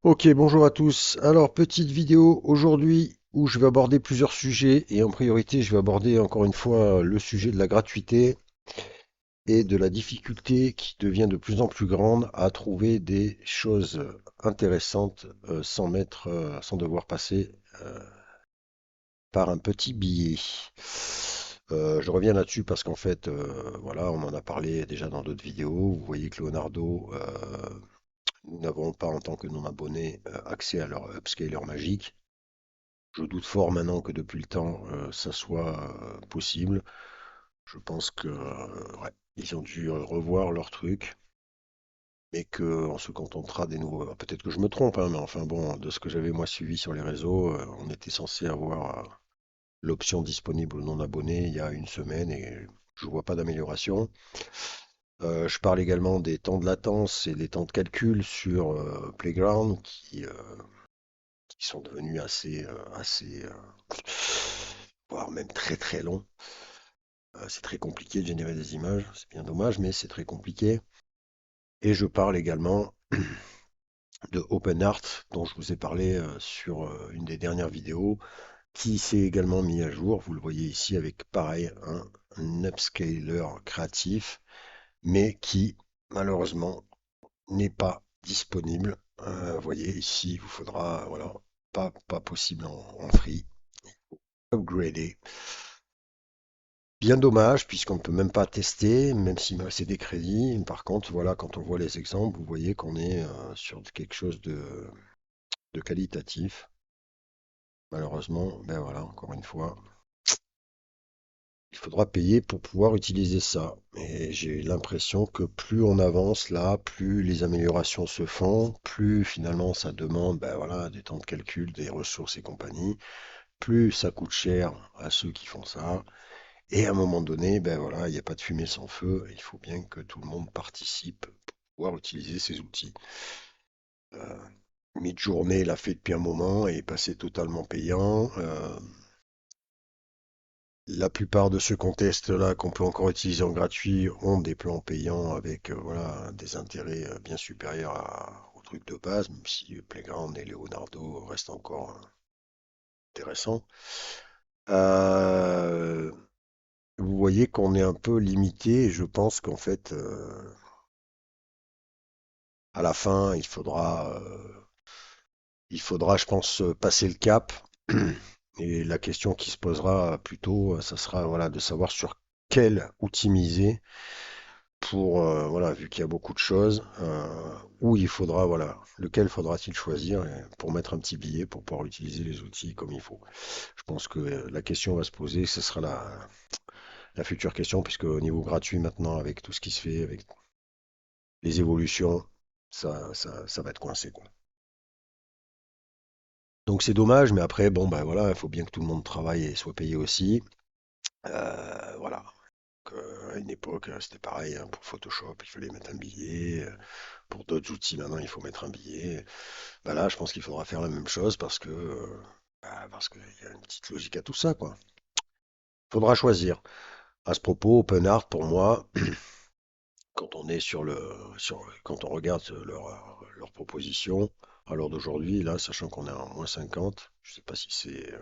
Ok, bonjour à tous. Alors, petite vidéo aujourd'hui où je vais aborder plusieurs sujets et en priorité, je vais aborder encore une fois le sujet de la gratuité et de la difficulté qui devient de plus en plus grande à trouver des choses intéressantes sans devoir passer par un petit billet. Je reviens là-dessus parce qu'en fait, voilà, on en a parlé déjà dans d'autres vidéos. Vous voyez que Leonardo, nous n'avons pas en tant que non-abonnés accès à leur upscaler magique. Je doute fort maintenant que depuis le temps, ça soit possible. Je pense que ouais, ils ont dû revoir leur truc, mais qu'on se contentera des nouveaux. Peut-être que je me trompe, hein, mais enfin bon, de ce que j'avais moi suivi sur les réseaux, on était censé avoir l'option disponible aux non-abonnés il y a une semaine et je vois pas d'amélioration. Je parle également des temps de latence et des temps de calcul sur Playground qui sont devenus voire même très très longs. C'est très compliqué de générer des images, c'est bien dommage, mais c'est très compliqué. Et je parle également de OpenArt, dont je vous ai parlé sur une des dernières vidéos, qui s'est également mis à jour. Vous le voyez ici avec pareil un upscaler créatif, mais qui malheureusement n'est pas disponible. Vous voyez ici, il vous faudra, voilà, pas possible en free. Upgrader. Bien dommage, puisqu'on ne peut même pas tester, même s'il me restait des crédits. Par contre, voilà, quand on voit les exemples, vous voyez qu'on est sur quelque chose de qualitatif. Malheureusement, ben voilà, encore une fois, il faudra payer pour pouvoir utiliser ça. Et j'ai l'impression que plus on avance là, plus les améliorations se font, plus finalement ça demande, ben voilà, des temps de calcul, des ressources et compagnie, plus ça coûte cher à ceux qui font ça. Et à un moment donné, ben voilà, il n'y a pas de fumée sans feu. Il faut bien que tout le monde participe pour pouvoir utiliser ces outils. Euh, Midjourney l'a fait depuis un moment et est passé totalement payant. La plupart de ceux qu'on teste là, qu'on peut encore utiliser en gratuit, ont des plans payants avec voilà, des intérêts bien supérieurs au truc de base, même si Playground et Leonardo restent encore intéressants. Euh, Vous voyez qu'on est un peu limité et je pense qu'en fait, à la fin, il faudra, je pense, passer le cap. Et la question qui se posera plutôt, ça sera voilà, de savoir sur quel outil miser pour, voilà, vu qu'il y a beaucoup de choses, où il faudra, voilà, lequel faudra-t-il choisir pour mettre un petit billet pour pouvoir utiliser les outils comme il faut. Je pense que la question va se poser, ce sera la future question, puisque au niveau gratuit maintenant, avec tout ce qui se fait, avec les évolutions, ça va être coincé, quoi. Donc c'est dommage, mais après, bon, ben voilà, il faut bien que tout le monde travaille et soit payé aussi. Voilà. À une époque, c'était pareil, hein, pour Photoshop, il fallait mettre un billet. Pour d'autres outils, maintenant, il faut mettre un billet. Bah là, je pense qu'il faudra faire la même chose parce qu'il y a une petite logique à tout ça, quoi. Faudra choisir. À ce propos, OpenArt, pour moi, quand on est quand on regarde leur proposition, à l'heure d'aujourd'hui, là, sachant qu'on est en -50, je sais pas si c'est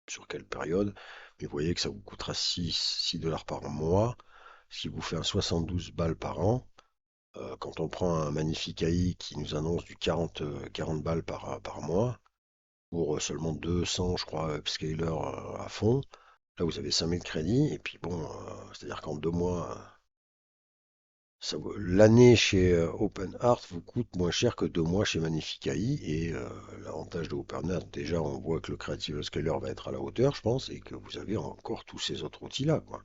sur quelle période, mais vous voyez que ça vous coûtera 6 dollars par mois, ce qui vous fait un 72 balles par an. Quand on prend un magnifique AI qui nous annonce du 40 balles par mois, pour seulement 200, je crois, upscaler à fond, là vous avez 5000 crédits, et puis bon, c'est-à-dire qu'en 2 mois, l'année chez OpenArt vous coûte moins cher que 2 mois chez Magnifique AI, et l'avantage de OpenArt, déjà, on voit que le Creative Upscaler va être à la hauteur, je pense, et que vous avez encore tous ces autres outils-là, quoi,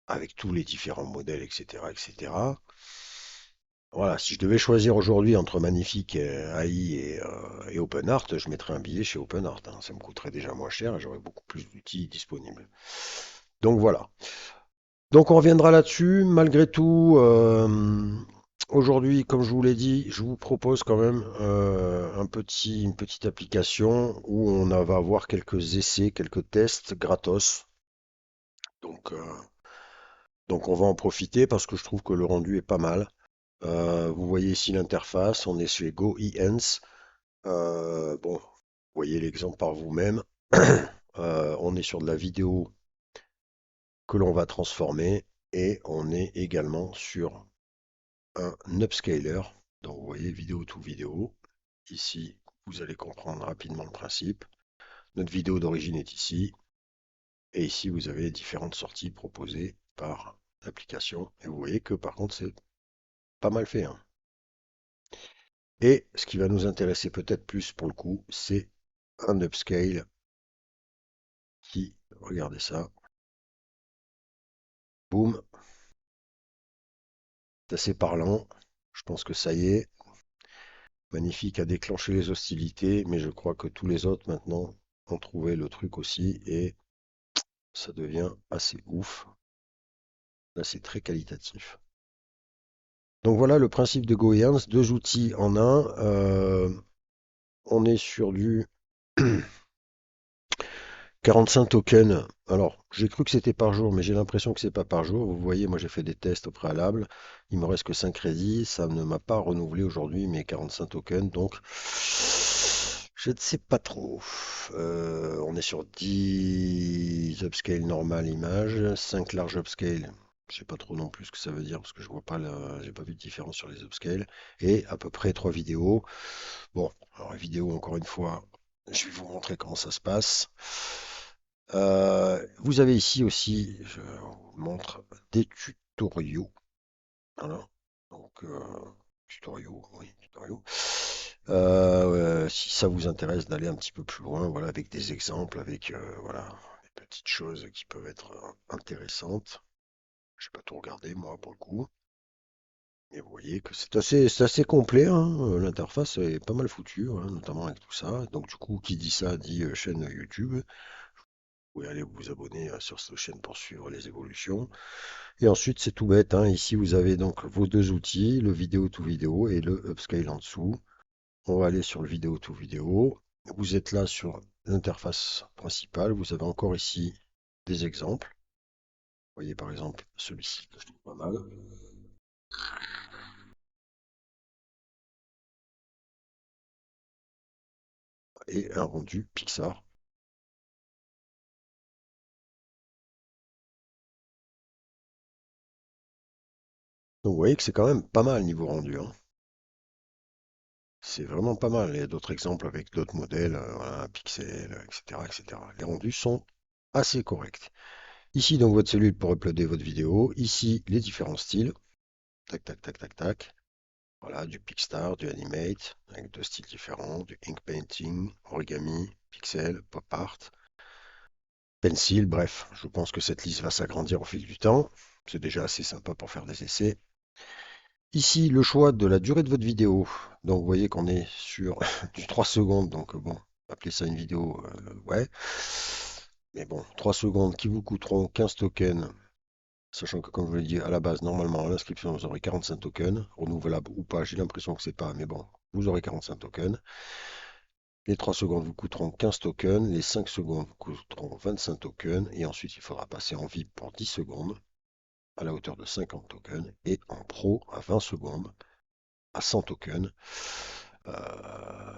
avec tous les différents modèles, etc., etc. Voilà, si je devais choisir aujourd'hui entre Magnifique AI et OpenArt, je mettrais un billet chez OpenArt, hein. Ça me coûterait déjà moins cher et j'aurais beaucoup plus d'outils disponibles. Donc voilà. Donc on reviendra là-dessus. Malgré tout, aujourd'hui, comme je vous l'ai dit, je vous propose quand même une petite application où va avoir quelques essais, quelques tests gratos. Donc, euh, donc on va en profiter parce que je trouve que le rendu est pas mal. Vous voyez ici l'interface, on est chez GoEns. Bon, vous voyez l'exemple par vous-même. On est sur de la vidéo que l'on va transformer et on est également sur un upscaler. Donc vous voyez vidéo to vidéo. Ici, vous allez comprendre rapidement le principe. Notre vidéo d'origine est ici. Et ici, vous avez différentes sorties proposées par l'application. Et vous voyez que par contre, c'est pas mal fait, hein. Et ce qui va nous intéresser peut-être plus pour le coup, c'est un upscale qui, regardez ça, boum, c'est assez parlant. Je pense que ça y est, magnifique à déclencher les hostilités, mais je crois que tous les autres maintenant ont trouvé le truc aussi et ça devient assez ouf. Là, c'est très qualitatif. Donc voilà le principe de GoEarns, deux outils en un. On est sur du 45 tokens. Alors, j'ai cru que c'était par jour, mais j'ai l'impression que c'est pas par jour. Vous voyez, moi j'ai fait des tests au préalable. Il me reste que 5 crédits. Ça ne m'a pas renouvelé aujourd'hui mes 45 tokens. Donc, je ne sais pas trop. On est sur 10 upscale normal image, 5 large upscale. Je sais pas trop non plus ce que ça veut dire parce que je vois pas j'ai pas vu de différence sur les upscales. Et à peu près 3 vidéos. Bon, alors les vidéos, encore une fois, je vais vous montrer comment ça se passe. Vous avez ici aussi, je vous montre des tutoriaux. Voilà. Donc, tutoriaux, oui, tutoriaux. Si ça vous intéresse d'aller un petit peu plus loin, voilà, avec des exemples, avec voilà, des petites choses qui peuvent être intéressantes. Je vais pas tout regarder, moi, pour le coup. Et vous voyez que c'est assez complet, hein. L'interface est pas mal foutue, hein, notamment avec tout ça. Donc, du coup, qui dit ça dit chaîne YouTube. Vous pouvez aller vous abonner sur cette chaîne pour suivre les évolutions. Et ensuite, c'est tout bête, hein. Ici, vous avez donc vos deux outils, le vidéo to vidéo et le upscale en dessous. On va aller sur le vidéo to vidéo. Vous êtes là sur l'interface principale. Vous avez encore ici des exemples. Vous voyez par exemple celui-ci que je trouve pas mal. Et un rendu Pixar. Donc vous voyez que c'est quand même pas mal niveau rendu, hein. C'est vraiment pas mal. Il y a d'autres exemples avec d'autres modèles, voilà, Pixel, etc., etc. Les rendus sont assez corrects. Ici, donc, votre cellule pour uploader votre vidéo. Ici, les différents styles. Tac, tac, tac, tac, tac. Voilà, du Pixar, du Animate, avec deux styles différents, du Ink Painting, Origami, Pixel, Pop Art, Pencil, bref, je pense que cette liste va s'agrandir au fil du temps. C'est déjà assez sympa pour faire des essais. Ici, le choix de la durée de votre vidéo. Donc, vous voyez qu'on est sur du 3 secondes. Donc, bon, appelez ça une vidéo, ouais. Mais bon, 3 secondes qui vous coûteront 15 tokens. Sachant que, comme je vous l'ai dit, à la base, normalement, à l'inscription, vous aurez 45 tokens. Renouvelables ou pas, j'ai l'impression que c'est pas. Mais bon, vous aurez 45 tokens. Les 3 secondes vous coûteront 15 tokens. Les 5 secondes vous coûteront 25 tokens. Et ensuite, il faudra passer en VIP pour 10 secondes à la hauteur de 50 tokens. Et en Pro à 20 secondes à 100 tokens.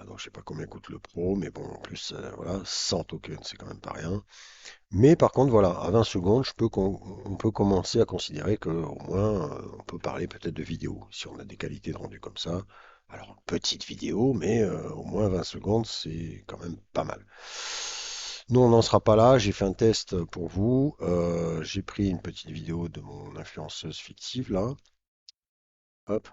Donc je sais pas combien coûte le Pro, mais bon, en plus, voilà, 100 tokens, c'est quand même pas rien. Mais par contre, voilà, à 20 secondes, on peut commencer à considérer qu'au moins, on peut parler peut-être de vidéo, si on a des qualités de rendu comme ça. Alors, petite vidéo, mais au moins 20 secondes, c'est quand même pas mal. Nous, on n'en sera pas là. J'ai fait un test pour vous. J'ai pris une petite vidéo de mon influenceuse fictive, là. Hop,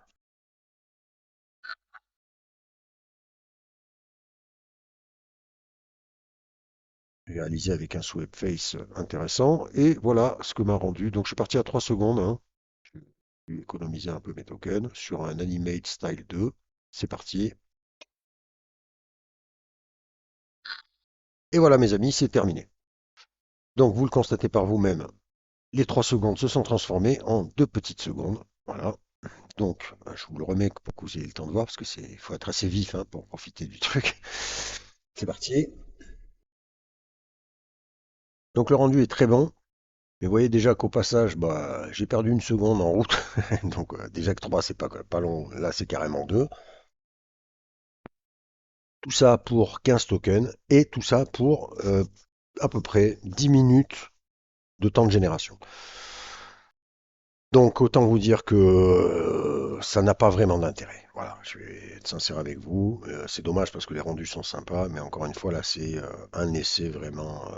réalisé avec un sweep face intéressant. Et voilà ce que m'a rendu. Donc, je suis parti à 3 secondes, hein. J'ai économisé un peu mes tokens sur un Animate Style 2. C'est parti. Et voilà, mes amis, c'est terminé. Donc, vous le constatez par vous-même. Les 3 secondes se sont transformées en 2 petites secondes. Voilà. Donc, je vous le remets pour que vous ayez le temps de voir, parce que faut être assez vif, hein, pour profiter du truc. C'est parti. Donc, le rendu est très bon. Mais vous voyez déjà qu'au passage, bah, j'ai perdu une seconde en route. Donc déjà que 3 c'est pas long. Là, c'est carrément 2. Tout ça pour 15 tokens et tout ça pour à peu près 10 minutes de temps de génération. Donc autant vous dire que ça n'a pas vraiment d'intérêt. Voilà, je vais être sincère avec vous. C'est dommage parce que les rendus sont sympas, mais encore une fois là c'est un essai vraiment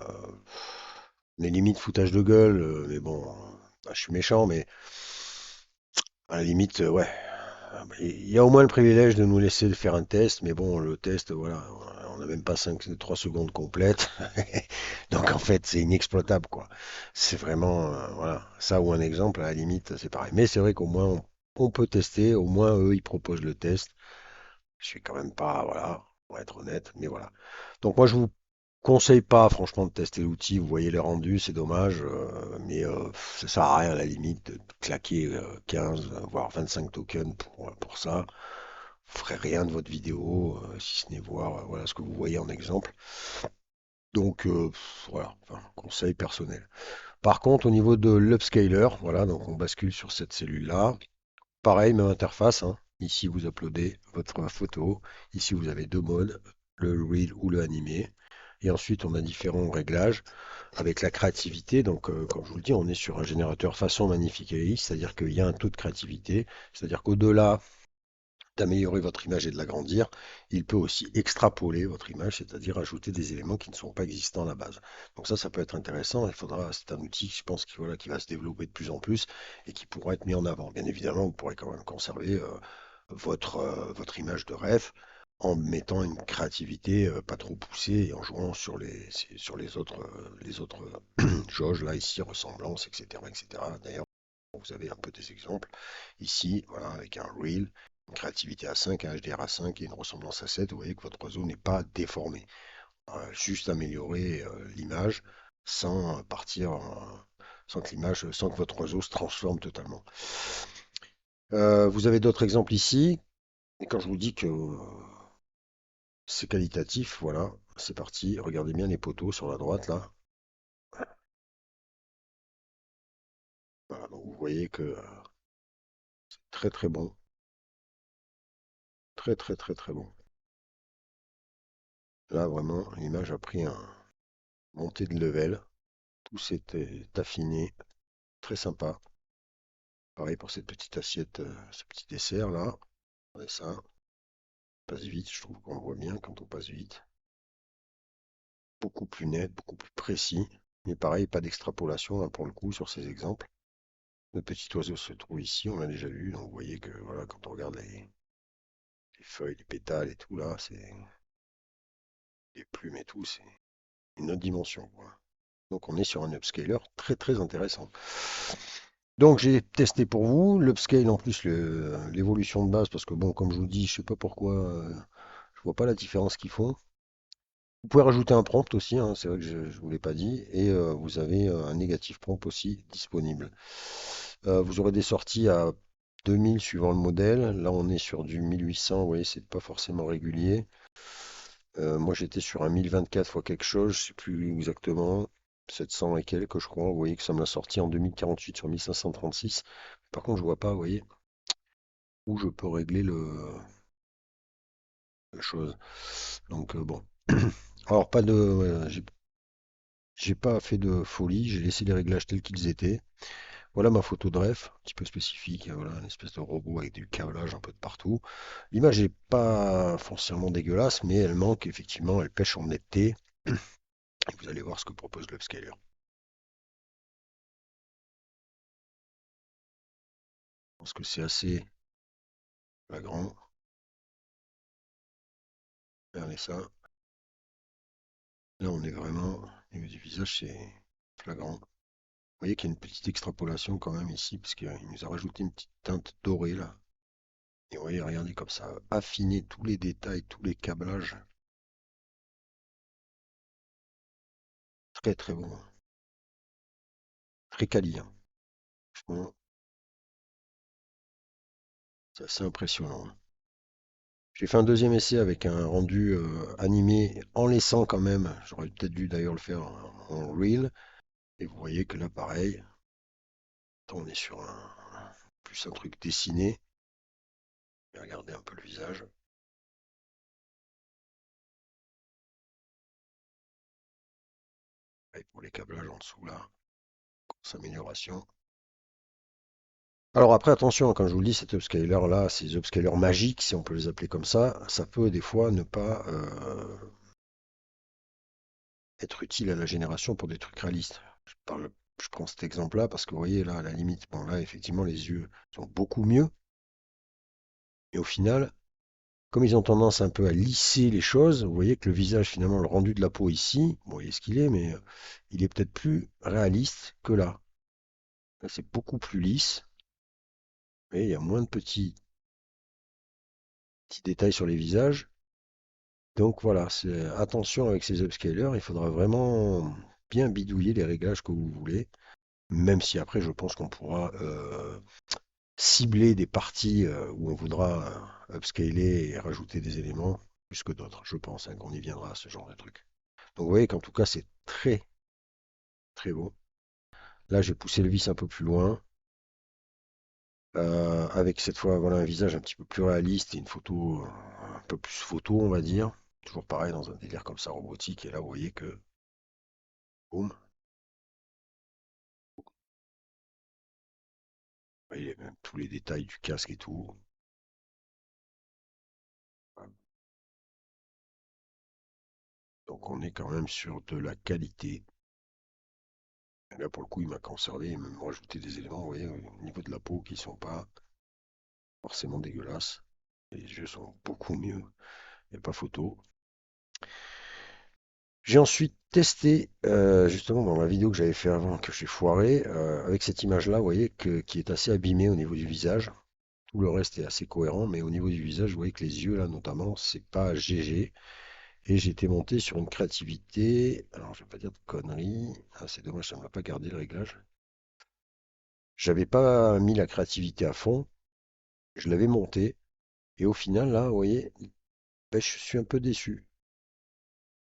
les limites foutage de gueule. Mais bon, je suis méchant, mais à la limite, ouais. Il y a au moins le privilège de nous laisser faire un test, mais bon, le test, voilà, on n'a même pas 3 secondes complètes. Donc en fait, c'est inexploitable, quoi. C'est vraiment, voilà, ça ou un exemple, à la limite, c'est pareil. Mais c'est vrai qu'au moins, on peut tester, au moins, eux, ils proposent le test. Je suis quand même pas, voilà, pour être honnête, mais voilà. Donc moi, je vous conseille pas, franchement, de tester l'outil. Vous voyez les rendus, c'est dommage, mais ça sert à rien, à la limite, de claquer 15, voire 25 tokens pour ça. Vous ferez rien de votre vidéo, si ce n'est voir voilà ce que vous voyez en exemple. Donc voilà, enfin, conseil personnel. Par contre, au niveau de l'upscaler, voilà, donc on bascule sur cette cellule-là. Pareil, même interface, hein. Ici, vous uploadez votre photo. Ici, vous avez deux modes, le reel ou le animé. Et ensuite, on a différents réglages avec la créativité. Donc, comme je vous le dis, on est sur un générateur façon magnifique AI, c'est-à-dire qu'il y a un taux de créativité. C'est-à-dire qu'au-delà d'améliorer votre image et de l'agrandir, il peut aussi extrapoler votre image, c'est-à-dire ajouter des éléments qui ne sont pas existants à la base. Donc ça peut être intéressant. C'est un outil, je pense, voilà, qui va se développer de plus en plus et qui pourra être mis en avant. Bien évidemment, vous pourrez quand même conserver votre image de rêve en mettant une créativité pas trop poussée et en jouant sur les autres jauges, là, ici, ressemblance, etc., etc. D'ailleurs, vous avez un peu des exemples ici, voilà, avec un reel, une créativité à 5, un HDR à 5 et une ressemblance à 7. Vous voyez que votre oiseau n'est pas déformé. Juste améliorer l'image sans partir, sans que l'image, sans que votre oiseau se transforme totalement. Vous avez d'autres exemples ici. Et quand je vous dis que c'est qualitatif, voilà, c'est parti. Regardez bien les poteaux sur la droite là. Voilà, donc vous voyez que très très bon, très très très très bon. Là vraiment, l'image a pris un montée de level. Tout s'est affiné. Très sympa. Pareil pour cette petite assiette, ce petit dessert là. Regardez ça. Passe vite, je trouve qu'on voit bien quand on passe vite. Beaucoup plus net, beaucoup plus précis. Mais pareil, pas d'extrapolation là, pour le coup sur ces exemples. Le petit oiseau se trouve ici, on l'a déjà vu. Donc vous voyez que voilà, quand on regarde les feuilles, les pétales et tout là, c'est les plumes et tout, c'est une autre dimension, quoi. Donc on est sur un upscaler très très intéressant. Donc j'ai testé pour vous l'upscale en plus l'évolution de base parce que bon comme je vous dis je sais pas pourquoi je vois pas la différence qu'ils font. Vous pouvez rajouter un prompt aussi, hein, c'est vrai que je ne vous l'ai pas dit, et vous avez un négatif prompt aussi disponible. Vous aurez des sorties à 2000 suivant le modèle. Là on est sur du 1800, vous voyez c'est pas forcément régulier. Moi j'étais sur un 1024 fois quelque chose, je sais plus exactement, 700 et quelques je crois. Vous voyez que ça me l'a sorti en 2048 sur 1536. Par contre je vois pas, vous voyez, où je peux régler la chose. Donc bon. Alors pas de, j'ai pas fait de folie, j'ai laissé les réglages tels qu'ils étaient. Voilà ma photo de ref, un petit peu spécifique, voilà, une espèce de robot avec du câblage un peu de partout. L'image n'est pas foncièrement dégueulasse, mais elle manque effectivement, elle pêche en netteté. Et vous allez voir ce que propose l'Upscaler. Je pense que c'est assez flagrant. Regardez ça. Là, on est vraiment, au niveau du visage, c'est flagrant. Vous voyez qu'il y a une petite extrapolation quand même ici, parce qu'il nous a rajouté une petite teinte dorée là. Et vous voyez, regardez comme ça, affiner tous les détails, tous les câblages. Très très bon, très quali, hein. Franchement, c'est assez impressionnant, hein. J'ai fait un deuxième essai avec un rendu animé en laissant quand même, j'aurais peut-être dû d'ailleurs le faire en reel, Et vous voyez que là, pareil, on est sur plus un truc dessiné. Regardez un peu le visage. Et pour les câblages en dessous, là, grosse amélioration. Alors après, attention, comme je vous le dis, cet upscaler là, ces upscalers magiques, si on peut les appeler comme ça peut des fois ne pas être utile à la génération pour des trucs réalistes. Je prends cet exemple-là parce que vous voyez là, à la limite, bon là, effectivement, les yeux sont beaucoup mieux. Et au final, comme ils ont tendance un peu à lisser les choses, vous voyez que le visage, finalement, le rendu de la peau ici, bon, il est ce qu'il est, mais il est peut-être plus réaliste que là. Là, c'est beaucoup plus lisse, et il y a moins de petits détails sur les visages. Donc voilà, attention avec ces upscalers, il faudra vraiment bien bidouiller les réglages que vous voulez, même si après, je pense qu'on pourra cibler des parties où on voudra upscaler et rajouter des éléments plus que d'autres. Je pense hein, qu'on y viendra à ce genre de truc. Donc vous voyez qu'en tout cas c'est très très beau. Là j'ai poussé le vis un peu plus loin, avec cette fois voilà un visage un petit peu plus réaliste et une photo un peu plus photo on va dire. Toujours pareil dans un délire comme ça robotique. Et là vous voyez que boum, vous voyez même tous les détails du casque et tout. Donc on est quand même sur de la qualité. Et là pour le coup il m'a conservé et même rajouté des éléments, vous voyez, au niveau de la peau qui sont pas forcément dégueulasses. Les yeux sont beaucoup mieux, il n'y a pas photo. J'ai ensuite testé, justement dans la vidéo que j'avais fait avant, que j'ai foiré, avec cette image-là, vous voyez, qui est assez abîmée au niveau du visage. Tout le reste est assez cohérent, mais au niveau du visage, vous voyez que les yeux, là, notamment, c'est pas GG. Et j'étais monté sur une créativité, alors je vais pas dire de conneries, ah, c'est dommage, ça ne m'a pas gardé le réglage. J'avais pas mis la créativité à fond, je l'avais monté, et au final, là, vous voyez, ben, je suis un peu déçu.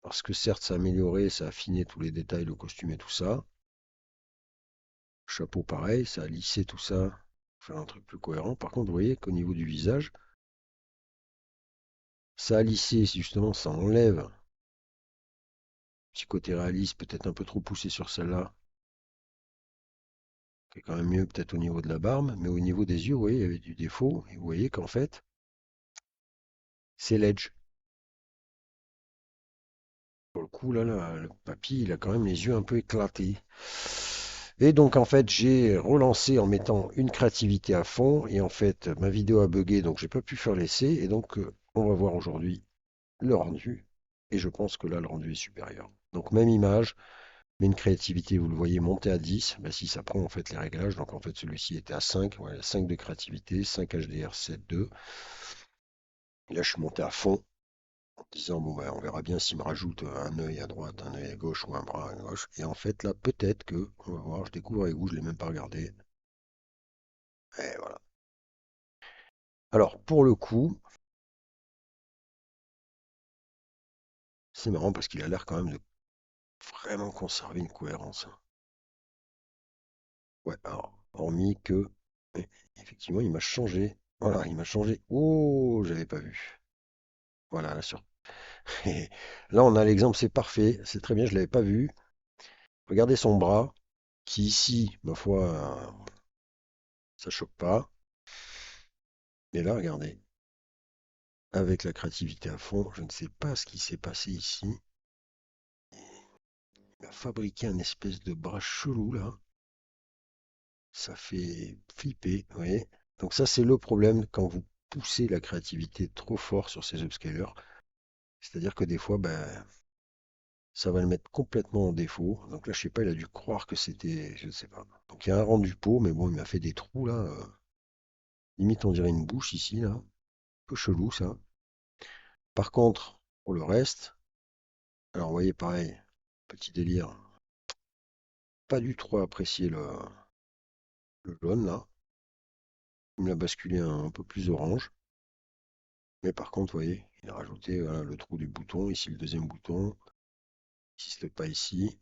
Parce que certes, ça a amélioré, ça a affiné tous les détails, le costume et tout ça. Chapeau pareil, ça a lissé tout ça, pour faire un truc plus cohérent. Par contre, vous voyez qu'au niveau du visage, ça a lissé, justement, ça enlève un petit côté réaliste, peut-être un peu trop poussé sur celle-là, qui est quand même mieux peut-être au niveau de la barbe, mais au niveau des yeux, vous voyez, il y avait du défaut, et vous voyez qu'en fait, c'est l'edge. Pour le coup, là, le papy, il a quand même les yeux un peu éclatés. Et donc, en fait, j'ai relancé en mettant une créativité à fond, et en fait, ma vidéo a bugué, donc j'ai pas pu faire l'essai, et donc, on va voir aujourd'hui le rendu. Et je pense que là, le rendu est supérieur. Donc, même image, mais une créativité, vous le voyez, montée à 10. Ben, si ça prend en fait les réglages, donc en fait, celui-ci était à 5. Voilà, 5 de créativité, 5 HDR, 7, 2. Et là, je suis monté à fond en disant, bon, ben, on verra bien s'il me rajoute un œil à droite, un œil à gauche ou un bras à gauche. Et en fait, là, peut-être que, on va voir, je découvre avec vous, je ne l'ai même pas regardé. Et voilà. Alors, pour le coup, c'est marrant parce qu'il a l'air quand même de vraiment conserver une cohérence, hein. Ouais, alors, hormis que, ouais, effectivement, il m'a changé. Voilà, il m'a changé. Oh, j'avais pas vu. Voilà, là, là, on a l'exemple, c'est parfait, c'est très bien, je l'avais pas vu. Regardez son bras, qui ici, ma foi, ça choque pas. Mais là, regardez, avec la créativité à fond, je ne sais pas ce qui s'est passé ici. Il a fabriqué un espèce de bras chelou là. Ça fait flipper, vous voyez. Donc ça, c'est le problème quand vous poussez la créativité trop fort sur ces upscalers. C'est-à-dire que des fois, ben, ça va le mettre complètement en défaut. Donc là, je sais pas, il a dû croire que c'était, je ne sais pas. Donc il y a un rendu peau, mais bon, il m'a fait des trous là. Limite, on dirait une bouche ici, là. Un peu chelou, ça. Par contre, pour le reste, alors, vous voyez, pareil, petit délire. Pas du tout apprécié le jaune, là. Il me l'a basculé un peu plus orange. Mais par contre, vous voyez, il a rajouté voilà, le trou du bouton. Ici, le deuxième bouton. Ici, c'est pas ici.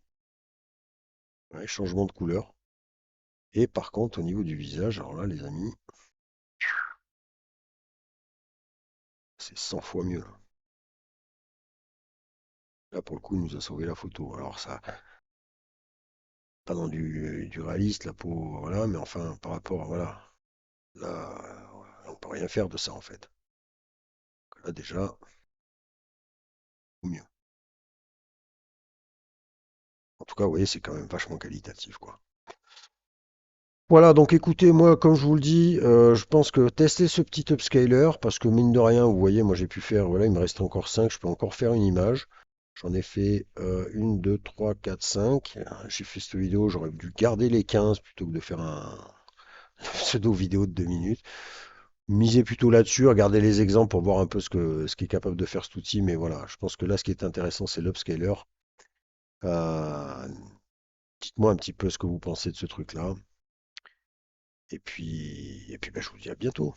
Ouais, changement de couleur. Et par contre, au niveau du visage, alors là, les amis, c'est 100 fois mieux. Là, Là, pour le coup, il nous a sauvé la photo. Alors ça, pas dans du réaliste, la peau, voilà, mais enfin, par rapport, voilà, là, on peut rien faire de ça, en fait. Là, déjà, au mieux. En tout cas, vous voyez, c'est quand même vachement qualitatif, quoi. Voilà, donc écoutez, moi, comme je vous le dis, je pense que tester ce petit upscaler, parce que mine de rien, vous voyez, moi j'ai pu faire, voilà, il me reste encore 5, je peux encore faire une image. J'en ai fait 1, 2, 3, 4, 5. J'ai fait cette vidéo, j'aurais dû garder les 15 plutôt que de faire un pseudo vidéo de 2 minutes. Misez plutôt là-dessus, regardez les exemples pour voir un peu ce qu'est capable de faire cet outil, mais voilà, je pense que là, ce qui est intéressant, c'est l'upscaler. Euh, Dites-moi un petit peu ce que vous pensez de ce truc-là. Et puis, ben, je vous dis à bientôt.